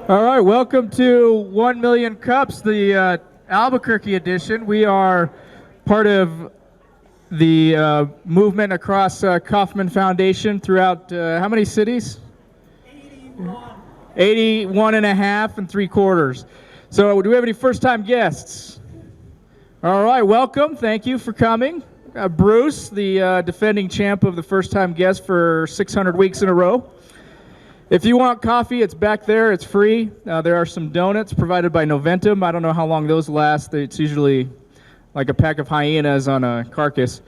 All right, welcome to 1 Million Cups, the Albuquerque edition. We are part of the movement across Kauffman Foundation throughout how many cities? 81 and a half and 3/4. So do we have any first-time guests? All right, welcome. Thank you for coming. Bruce, the defending champ of the first-time guest for 600 weeks in a row. If you want coffee, it's back there. It's free. There are some donuts provided by Noventum. I don't know how long those last. It's usually like a pack of hyenas on a carcass.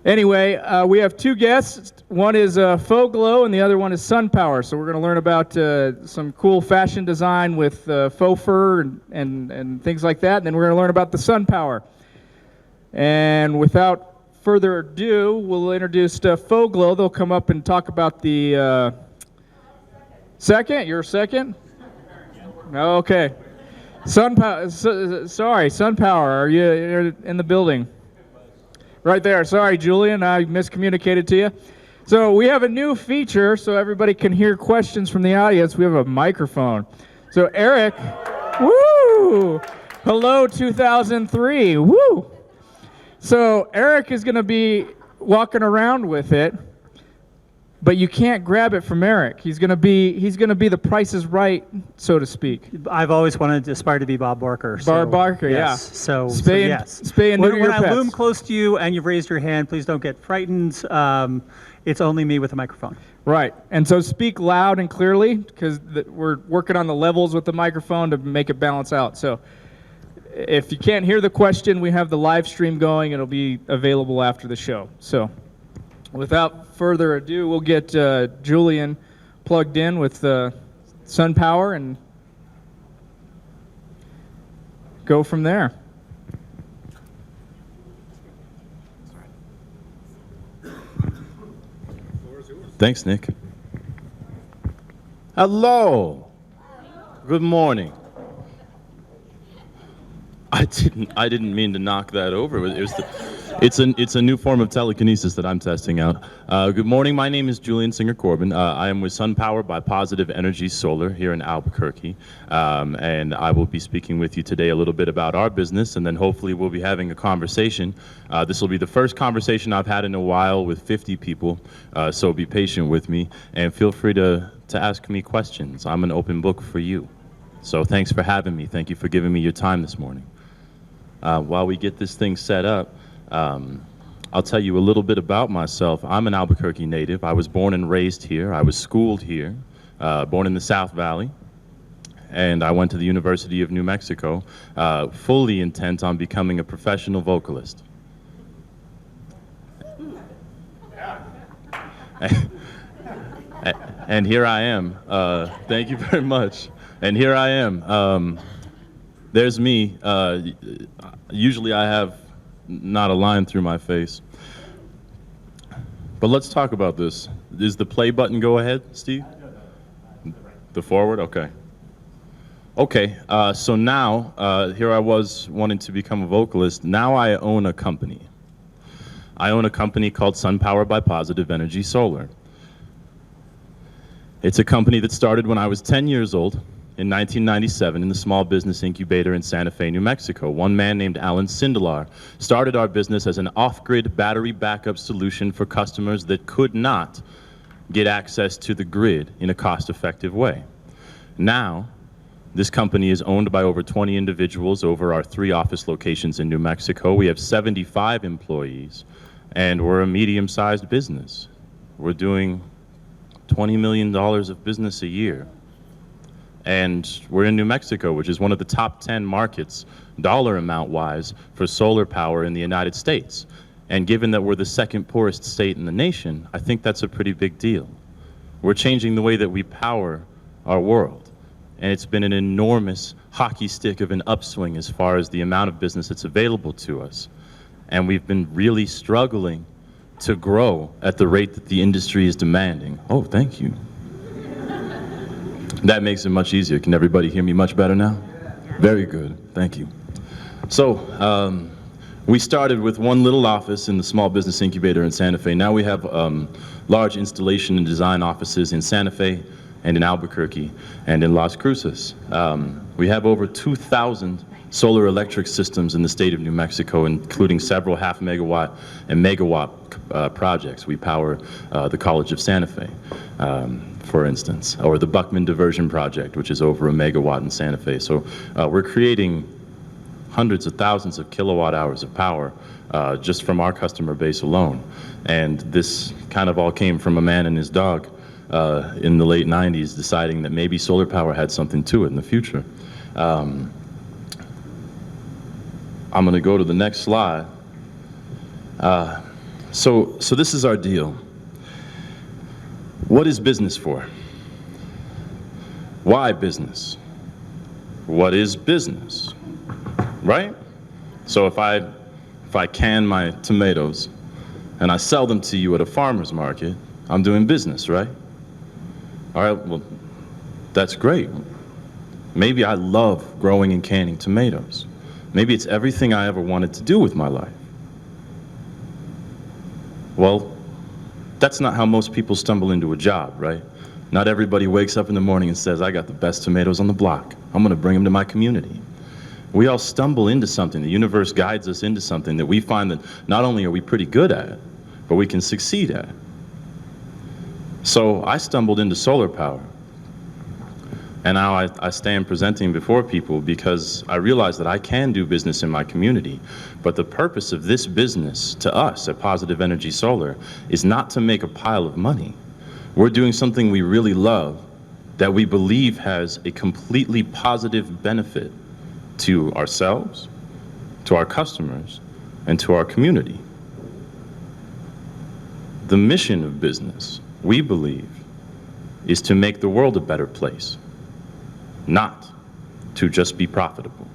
Anyway, we have two guests. One is Faux Glow and the other one is Sun Power. So we're going to learn about some cool fashion design with faux fur and things like that. And then we're going to learn about the Sun Power. And without further ado, we'll introduce Faux Glow. They'll come up and talk about the... Second? You're second? Okay. Sun Power. Sun Power. Are you in the building? Right there. Sorry, Julian. I miscommunicated to you. So we have a new feature so everybody can hear questions from the audience. We have a microphone. So Eric, woo! Hello 2003. Woo! So Eric is going to be walking around with it. But you can't grab it from Eric. He's gonna be the Price is Right, so to speak. I've always wanted to aspire to be Bob Barker. Bob Barker, yes. Yeah. So yes. Spay and neuter your pets. When I loom close to you and you've raised your hand, please don't get frightened. It's only me with a microphone. Right. And so speak loud and clearly because we're working on the levels with the microphone to make it balance out. So if you can't hear the question, we have the live stream going. It'll be available after the show. So. Without further ado, we'll get Julian plugged in with Sun Power and go from there. Thanks, Nick. Hello. Good morning. I didn't mean to knock that over. It's a new form of telekinesis that I'm testing out. Good morning. My name is Julian Singer Corbin. I am with Sun Power by Positive Energy Solar here in Albuquerque, and I will be speaking with you today a little bit about our business, and then hopefully we'll be having a conversation. This will be the first conversation I've had in a while with 50 people, so be patient with me and feel free to ask me questions. I'm an open book for you. So thanks for having me. Thank you for giving me your time this morning. While we get this thing set up, I'll tell you a little bit about myself. I'm an Albuquerque native. I was born and raised here. I was schooled here, born in the South Valley, and I went to the University of New Mexico, fully intent on becoming a professional vocalist. And here I am. Thank you very much. And here I am. There's me. Usually I have not a line through my face. But let's talk about this. Is the play button go ahead, Steve? The forward? Okay. Okay, so now, here I was wanting to become a vocalist. Now I own a company. I own a company called Sun Power by Positive Energy Solar. It's a company that started when I was 10 years old. In 1997 in the small business incubator in Santa Fe, New Mexico. One man named Alan Sindelar started our business as an off-grid battery backup solution for customers that could not get access to the grid in a cost-effective way. Now, this company is owned by over 20 individuals over our 3 office locations in New Mexico. We have 75 employees, and we're a medium-sized business. We're doing $20 million of business a year. And we're in New Mexico, which is one of the top 10 markets, dollar amount-wise, for solar power in the United States. And given that we're the second poorest state in the nation, I think that's a pretty big deal. We're changing the way that we power our world. And it's been an enormous hockey stick of an upswing as far as the amount of business that's available to us. And we've been really struggling to grow at the rate that the industry is demanding. Oh, thank you. That makes it much easier. Can everybody hear me much better now? Very good. Thank you. So we started with one little office in the small business incubator in Santa Fe. Now we have large installation and design offices in Santa Fe, and in Albuquerque, and in Las Cruces. We have over 2,000 solar electric systems in the state of New Mexico, including several half-megawatt and megawatt projects. We power the College of Santa Fe, for instance, or the Buckman Diversion Project, which is over a megawatt in Santa Fe. So we're creating hundreds of thousands of kilowatt hours of power just from our customer base alone. And this kind of all came from a man and his dog in the late 90s deciding that maybe solar power had something to it in the future. I'm going to go to the next slide. So this is our deal. What is business for? Why business? What is business? Right? So if I can my tomatoes and I sell them to you at a farmer's market, I'm doing business, right? All right, well, that's great. Maybe I love growing and canning tomatoes. Maybe it's everything I ever wanted to do with my life. Well, that's not how most people stumble into a job, right? Not everybody wakes up in the morning and says, I got the best tomatoes on the block. I'm gonna bring them to my community. We all stumble into something. The universe guides us into something that we find that not only are we pretty good at, but we can succeed at. So I stumbled into solar power. And now I stand presenting before people because I realize that I can do business in my community. But the purpose of this business to us at Positive Energy Solar is not to make a pile of money. We're doing something we really love that we believe has a completely positive benefit to ourselves, to our customers, and to our community. The mission of business, we believe, is to make the world a better place, not to just be profitable.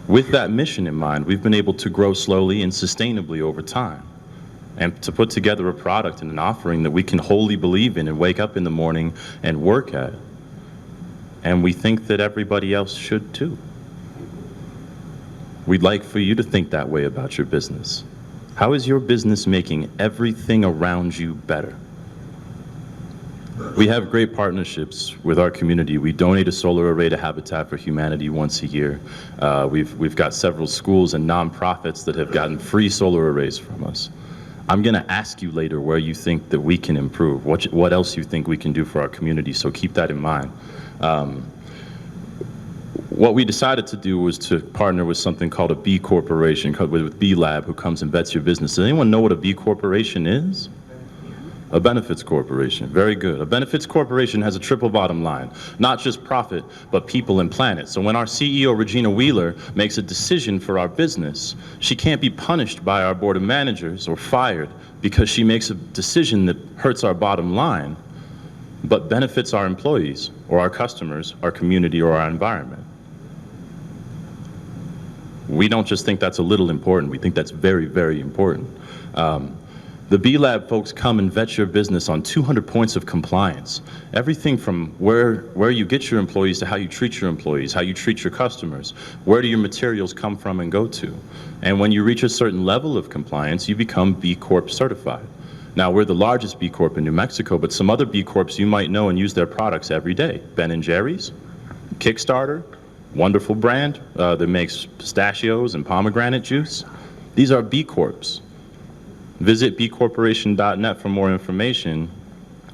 With that mission in mind, we've been able to grow slowly and sustainably over time, and to put together a product and an offering that we can wholly believe in and wake up in the morning and work at. And we think that everybody else should too. We'd like for you to think that way about your business. How is your business making everything around you better? We have great partnerships with our community. We donate a solar array to Habitat for Humanity once a year. We've got several schools and nonprofits that have gotten free solar arrays from us. I'm going to ask you later where you think that we can improve, what else you think we can do for our community, so keep that in mind. What we decided to do was to partner with something called a B Corporation, with B Lab, who comes and vets your business. Does anyone know what a B Corporation is? A benefits corporation. Very good. A benefits corporation has a triple bottom line, not just profit, but people and planet. So when our CEO, Regina Wheeler, makes a decision for our business, she can't be punished by our board of managers or fired because she makes a decision that hurts our bottom line, but benefits our employees or our customers, our community, or our environment. We don't just think that's a little important, we think that's very, very important. The B Lab folks come and vet your business on 200 points of compliance. Everything from where you get your employees to how you treat your employees, how you treat your customers, where do your materials come from and go to. And when you reach a certain level of compliance, you become B Corp certified. Now, we're the largest B Corp in New Mexico, but some other B Corps you might know and use their products every day. Ben & Jerry's, Kickstarter, wonderful brand that makes pistachios and pomegranate juice. These are B Corps. Visit bcorporation.net for more information.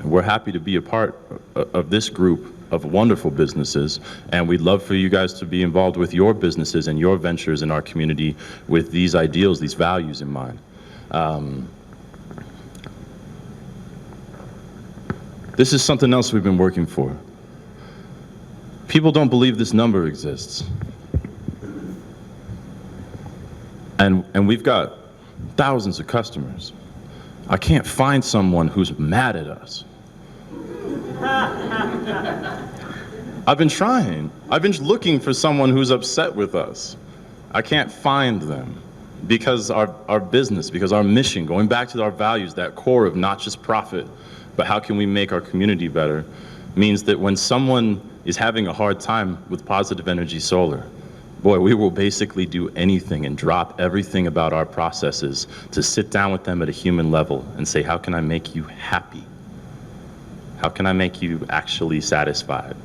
We're happy to be a part of this group of wonderful businesses, and we'd love for you guys to be involved with your businesses and your ventures in our community with these ideals, these values in mind. This is something else we've been working for. People don't believe this number exists. And we've got thousands of customers. I can't find someone who's mad at us. I've been trying. I've been looking for someone who's upset with us. I can't find them because our business, because our mission, going back to our values, that core of not just profit, but how can we make our community better, means that when someone is having a hard time with Positive Energy Solar, boy, we will basically do anything and drop everything about our processes to sit down with them at a human level and say, how can I make you happy? How can I make you actually satisfied?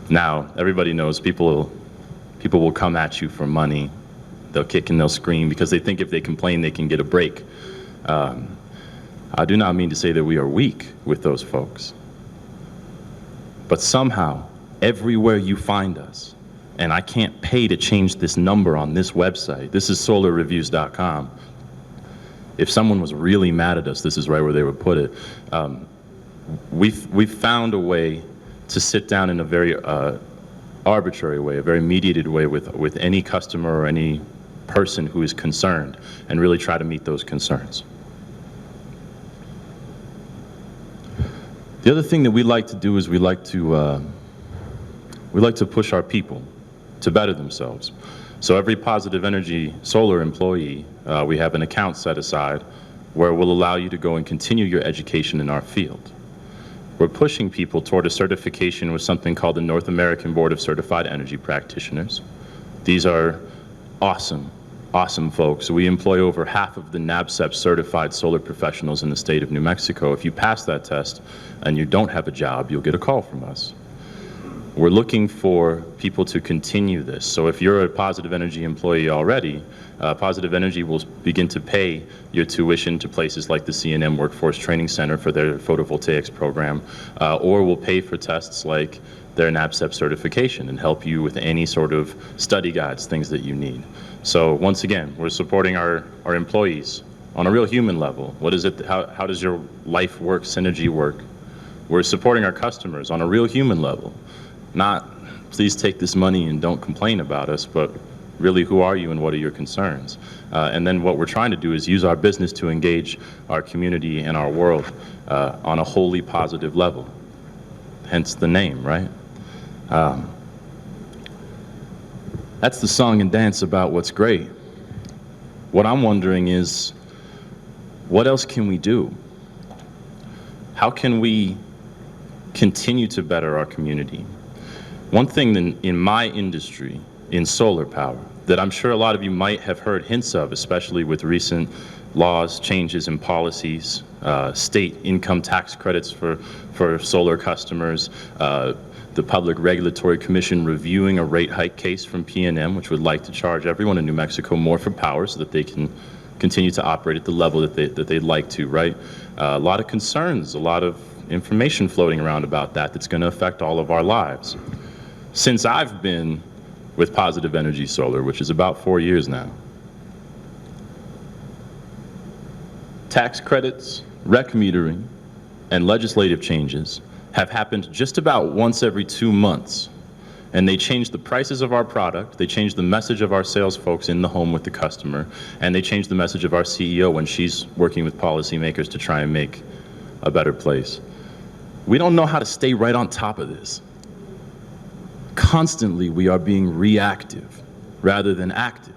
Now, everybody knows people will come at you for money. They'll kick and they'll scream because they think if they complain, they can get a break. I do not mean to say that we are weak with those folks. But somehow, everywhere you find us, and I can't pay to change this number on this website. This is solarreviews.com. If someone was really mad at us, this is right where they would put it. We've found a way to sit down in a very arbitrary way, a very mediated way with any customer or any person who is concerned, and really try to meet those concerns. The other thing that we like to do is we like to push our people to better themselves. So every Positive Energy Solar employee, we have an account set aside where we'll allow you to go and continue your education in our field. We're pushing people toward a certification with something called the North American Board of Certified Energy Practitioners. These are awesome folks. We employ over half of the NABCEP certified solar professionals in the state of New Mexico. If you pass that test and you don't have a job, you'll get a call from us. We're looking for people to continue this. So if you're a Positive Energy employee already, Positive Energy will begin to pay your tuition to places like the C&M Workforce Training Center for their photovoltaics program, or will pay for tests like their NABCEP certification and help you with any sort of study guides, things that you need. So once again, we're supporting our employees on a real human level. What is it? How does your life work, synergy work? We're supporting our customers on a real human level. Not, please take this money and don't complain about us, but really, who are you and what are your concerns? And then what we're trying to do is use our business to engage our community and our world on a wholly positive level. Hence the name, right? That's the song and dance about what's great. What I'm wondering is, what else can we do? How can we continue to better our community? One thing in my industry, in solar power, that I'm sure a lot of you might have heard hints of, especially with recent laws, changes in policies, state income tax credits for solar customers, the Public Regulatory Commission reviewing a rate hike case from PNM, which would like to charge everyone in New Mexico more for power so that they can continue to operate at the level that they'd like to, right? A lot of concerns, a lot of information floating around about that's going to affect all of our lives. Since I've been with Positive Energy Solar, which is about 4 years now, tax credits, rec metering, and legislative changes have happened just about once every 2 months. And they change the prices of our product, they change the message of our sales folks in the home with the customer, and they change the message of our CEO when she's working with policymakers to try and make a better place. We don't know how to stay right on top of this. Constantly, we are being reactive rather than active.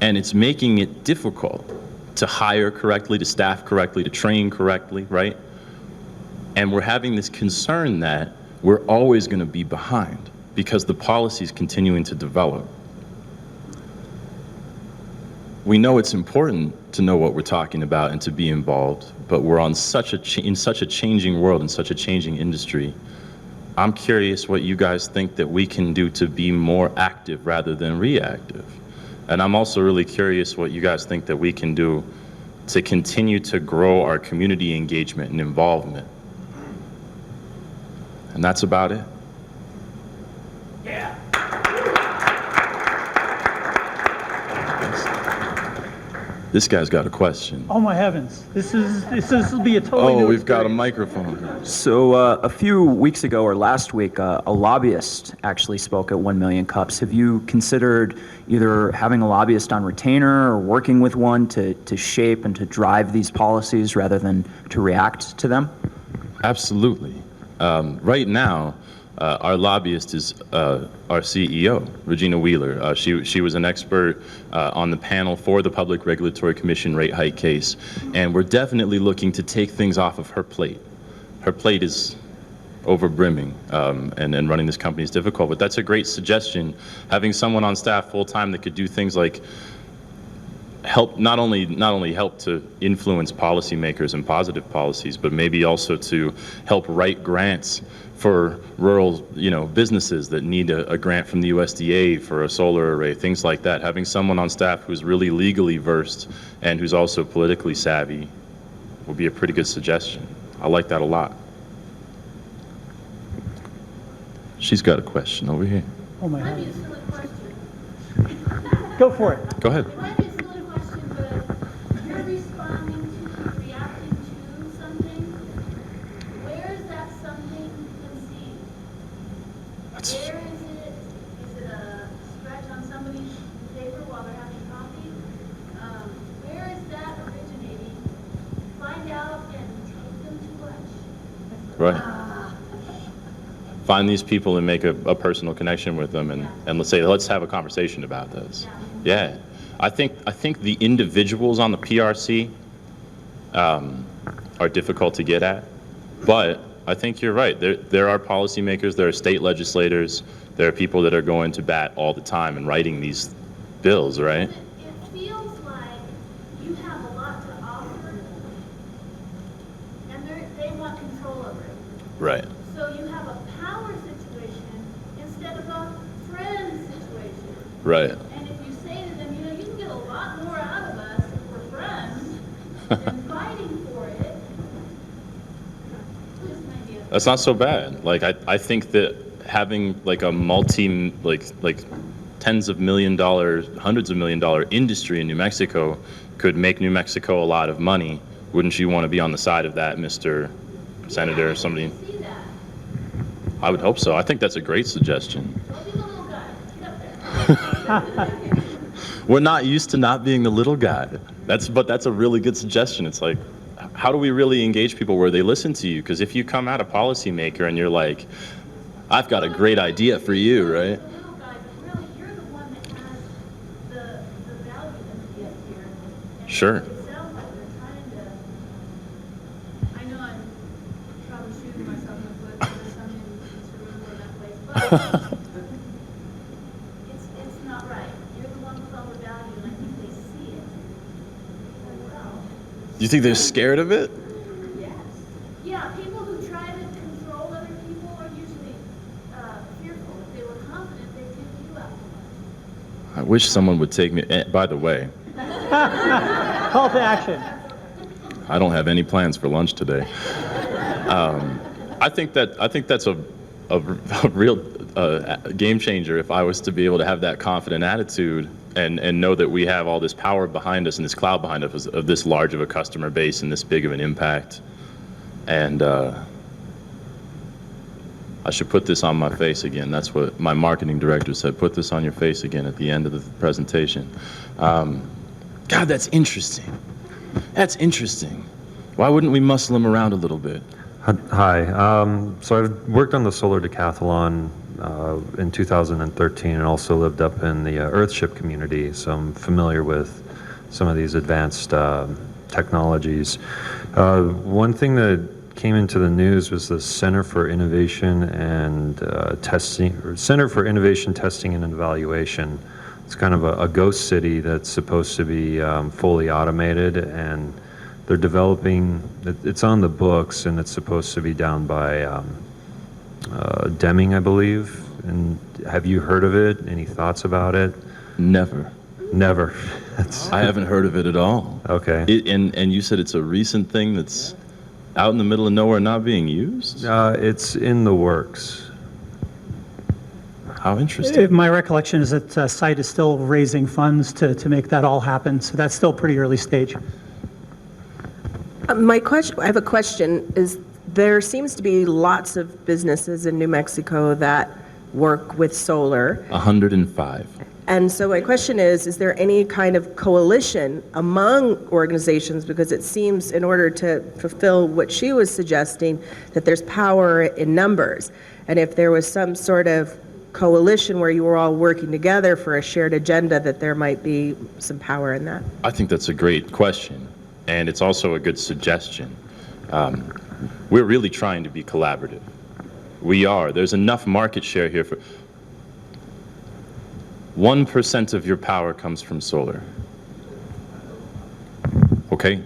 And it's making it difficult to hire correctly, to staff correctly, to train correctly, right? And we're having this concern that we're always going to be behind because the policy is continuing to develop. We know it's important to know what we're talking about and to be involved, but we're on in such a changing world, in such a changing industry. I'm curious what you guys think that we can do to be more active rather than reactive. And I'm also really curious what you guys think that we can do to continue to grow our community engagement and involvement. And that's about it. Yeah. This guy's got a question. Oh my heavens. This will be a totally new We've got a experience. microphone. So a few weeks ago or last week, a lobbyist actually spoke at 1 Million Cups. Have you considered either having a lobbyist on retainer or working with one to shape and to drive these policies rather than to react to them? Absolutely. Right now, our lobbyist is our CEO, Regina Wheeler. She was an expert on the panel for the Public Regulatory Commission rate hike case, and we're definitely looking to take things off of her plate. Her plate is overbrimming, and running this company is difficult, but that's a great suggestion. Having someone on staff full-time that could do things like help not only help to influence policymakers and positive policies, but maybe also to help write grants for rural, businesses that need a grant from the USDA for a solar array, things like that. Having someone on staff who's really legally versed and who's also politically savvy would be a pretty good suggestion. I like that a lot. She's got a question over here. Oh my Might be God. a silly question. Go for it. Go ahead. It might be a silly question, but you're responding to, reacting to something. Where is that something conceived? That's, Where is it? Is it a scratch on somebody's paper while they're having coffee? Where is that originating? Find out and take them to lunch. right. Find these people and make a personal connection with them, and let's have a conversation about this. Yeah, I think the individuals on the PRC are difficult to get at, but I think you're right. There are policymakers, there are state legislators, there are people that are going to bat all the time and writing these bills, right? It feels like you have a lot to offer, and they want control over it. Right. So you have a power situation instead of a friend situation. Right. And if you say to them, you can get a lot more out of us if we're friends than fighting for it. Just an idea. That's not so bad. Like I think that having like a like tens of $1 million, hundreds of $1 million industry in New Mexico could make New Mexico a lot of money. Wouldn't you want to be on the side of that, Mr. Senator, or somebody? See that? I would hope so. I think that's a great suggestion. Don't be the little guy. Get up there. We're not used to not being the little guy. But that's a really good suggestion. It's like, how do we really engage people where they listen to you? Because if you come at a policymaker and you're like, I've got a great idea for you, right? The little guy, but really, you're the one that has the value that you get here. And Sure. It sounds like they're trying to. I know I'm probably shooting myself in the foot because there's some in this room or that place, but it's not right. You're the one with all the value, and I think they see it. Well, You think they're scared of it? yes. Yeah, people who try to control other people are usually fearful. If they were confident, they'd take you out to lunch. I wish someone would take me. By the way, Call to action. I don't have any plans for lunch today. I think that's a real game changer if I was to be able to have that confident attitude and know that we have all this power behind us and this cloud behind us of this large of a customer base and this big of an impact. And I should put this on my face again. That's what my marketing director said. Put this on your face again at the end of the presentation. God, that's interesting. That's interesting. Why wouldn't we muscle them around a little bit? Hi. So I've worked on the solar decathlon in 2013 and also lived up in the Earthship community, so I'm familiar with some of these advanced technologies. One thing that came into the news was the Center for Innovation and Testing, or Center for Innovation, Testing, and Evaluation. It's kind of a ghost city that's supposed to be fully automated, and they're developing, it's on the books, and it's supposed to be down by Deming, I believe. And have you heard of it? Any thoughts about it? Never. Never. I haven't heard of it at all. Okay. And you said it's a recent thing that's out in the middle of nowhere not being used? It's in the works. How interesting. My recollection is that site is still raising funds to make that all happen, so that's still pretty early stage. I have a question. There seems to be lots of businesses in New Mexico that work with solar. 105. And so my question is there any kind of coalition among organizations? Because it seems in order to fulfill what she was suggesting, that there's power in numbers. And if there was some sort of coalition where you were all working together for a shared agenda, that there might be some power in that. I think that's a great question, and it's also a good suggestion. We're really trying to be collaborative. We are. There's enough market share here for 1% of your power comes from solar. Okay?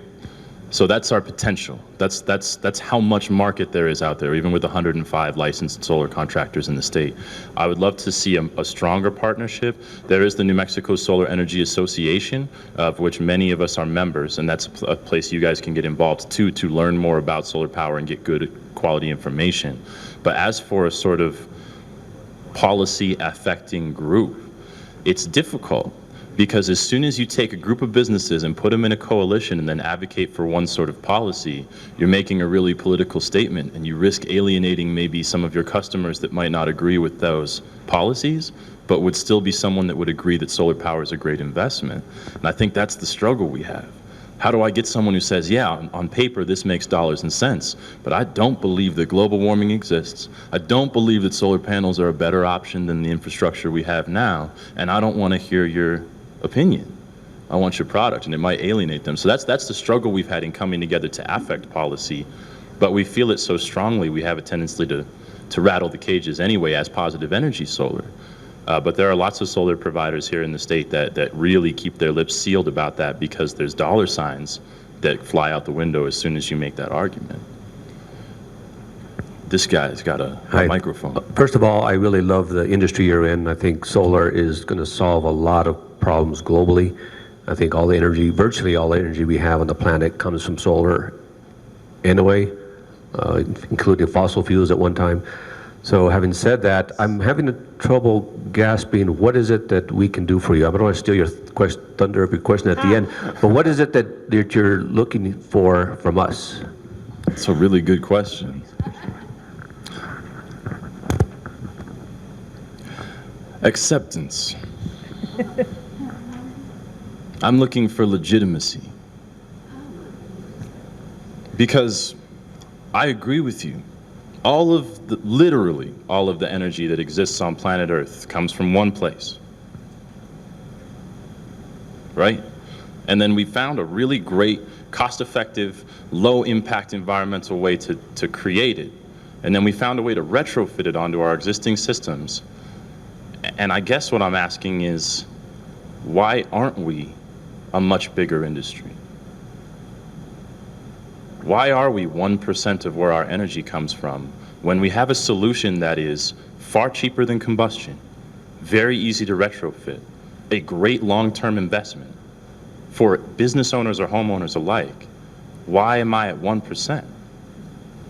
So that's our potential. That's how much market there is out there, even with 105 licensed solar contractors in the state. I would love to see a stronger partnership. There is the New Mexico Solar Energy Association, of which many of us are members, and that's a place you guys can get involved too, to learn more about solar power and get good quality information. But as for a sort of policy affecting group, it's difficult. Because as soon as you take a group of businesses and put them in a coalition and then advocate for one sort of policy, you're making a really political statement, and you risk alienating maybe some of your customers that might not agree with those policies, but would still be someone that would agree that solar power is a great investment. And I think that's the struggle we have. How do I get someone who says, yeah, on paper this makes dollars and cents, but I don't believe that global warming exists. I don't believe that solar panels are a better option than the infrastructure we have now, and I don't want to hear your opinion. I want your product, and it might alienate them. So that's the struggle we've had in coming together to affect policy, but we feel it so strongly we have a tendency to rattle the cages anyway as positive energy solar. But there are lots of solar providers here in the state that really keep their lips sealed about that, because there's dollar signs that fly out the window as soon as you make that argument. This guy's got a microphone. First of all, I really love the industry you're in. I think solar is going to solve a lot of problems globally. I think all the energy, virtually all the energy we have on the planet comes from solar anyway, including fossil fuels at one time. So having said that, I'm having trouble grasping what is it that we can do for you. I don't want to steal your thunder of your question at the end, but what is it that you're looking for from us? It's a really good question. Acceptance. I'm looking for legitimacy. Because I agree with you. Literally all of the energy that exists on planet Earth comes from one place. Right? And then we found a really great, cost-effective, low-impact environmental way to create it. And then we found a way to retrofit it onto our existing systems. And I guess what I'm asking is, why aren't we a much bigger industry? Why are we 1% of where our energy comes from when we have a solution that is far cheaper than combustion, very easy to retrofit, a great long-term investment for business owners or homeowners alike? Why am I at 1%?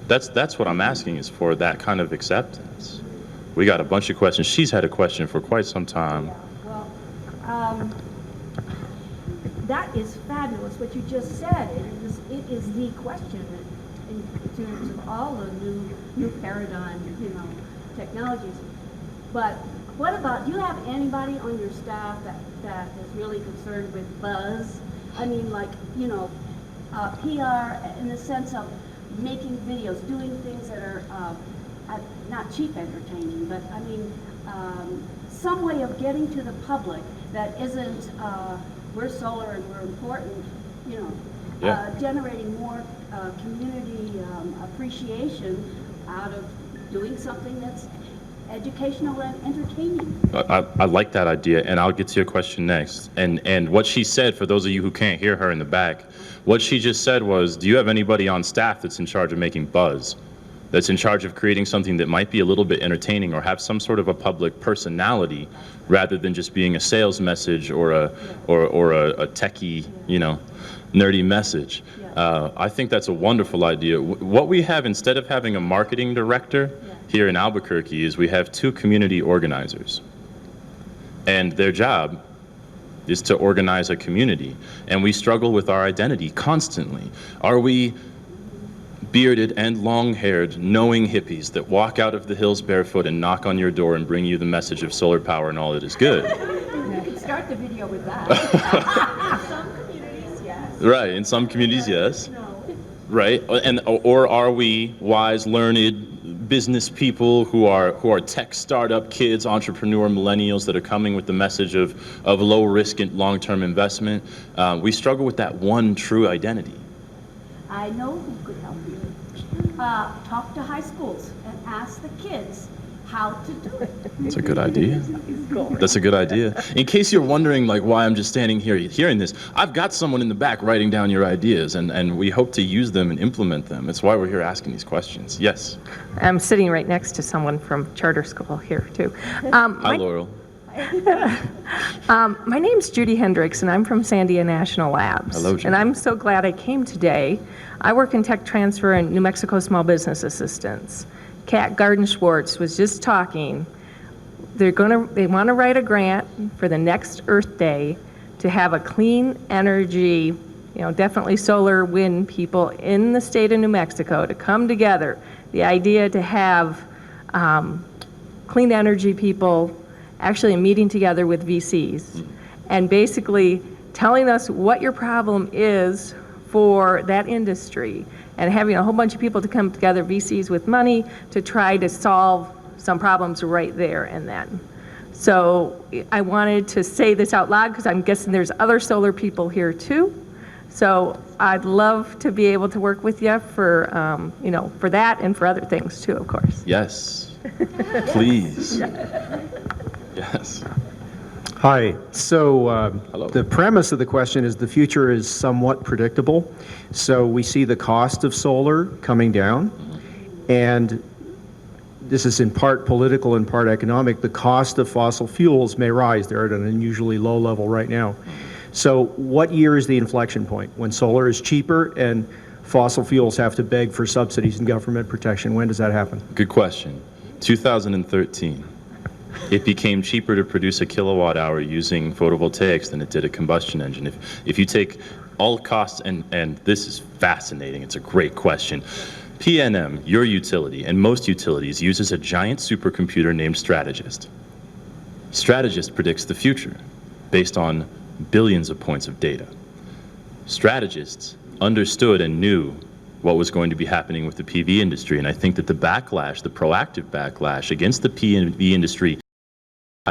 That's what I'm asking, is for that kind of acceptance. We got a bunch of questions. She's had a question for quite some time. Well, that is fabulous, what you just said. It is the question in terms of all the new paradigm, technologies. But what about, do you have anybody on your staff that is really concerned with buzz? I mean, like, PR in the sense of making videos, doing things that are not cheap entertaining, but I mean, some way of getting to the public that isn't, we're solar and we're important, generating more community appreciation out of doing something that's educational and entertaining. I like that idea, and I'll get to your question next. And what she said, for those of you who can't hear her in the back, what she just said was, do you have anybody on staff that's in charge of making buzz? That's in charge of creating something that might be a little bit entertaining or have some sort of a public personality, rather than just being a sales message or a techie, nerdy message. I think that's a wonderful idea. What we have, instead of having a marketing director here in Albuquerque, is we have 2 community organizers. And their job is to organize a community. And we struggle with our identity constantly. Are we bearded and long-haired, knowing hippies that walk out of the hills barefoot and knock on your door and bring you the message of solar power and all that is good? You can start the video with that. Some communities, yes. Right, in some communities, yes. Right, or are we wise, learned business people who are tech startup kids, entrepreneur millennials that are coming with the message of low risk and long-term investment? We struggle with that one true identity. I know who could help you. Talk to high schools and ask the kids how to do it. That's a good idea. That's a good idea. In case you're wondering like why I'm just standing here hearing this, I've got someone in the back writing down your ideas, and we hope to use them and implement them. That's why we're here asking these questions. Yes. I'm sitting right next to someone from charter school here, too. Hi, Laurel. My name's Judy Hendricks, and I'm from Sandia National Labs. Hello, Judy. And I'm so glad I came today. I work in tech transfer and New Mexico Small Business Assistance. Kat Garden-Schwartz was just talking. They want to write a grant for the next Earth Day to have a clean energy, definitely solar, wind people in the state of New Mexico to come together. The idea to have clean energy people actually meeting together with VCs and basically telling us what your problem is for that industry and having a whole bunch of people to come together, VCs with money, to try to solve some problems right there and then. So I wanted to say this out loud because I'm guessing there's other solar people here too. So I'd love to be able to work with you for, for that and for other things too, of course. Yes. Please. Yes. Hi. So Hello. the premise of the question is the future is somewhat predictable. So we see the cost of solar coming down, and this is in part political and part economic. The cost of fossil fuels may rise. They're at an unusually low level right now. So what year is the inflection point? When solar is cheaper and fossil fuels have to beg for subsidies and government protection? When does that happen? Good question. 2013. It became cheaper to produce a kilowatt hour using photovoltaics than it did a combustion engine. If you take all costs, and this is fascinating, it's a great question. PNM, your utility, and most utilities uses a giant supercomputer named Strategist. Strategist predicts the future based on billions of points of data. Strategists understood and knew what was going to be happening with the PV industry, and I think that the backlash, the proactive backlash against the PV industry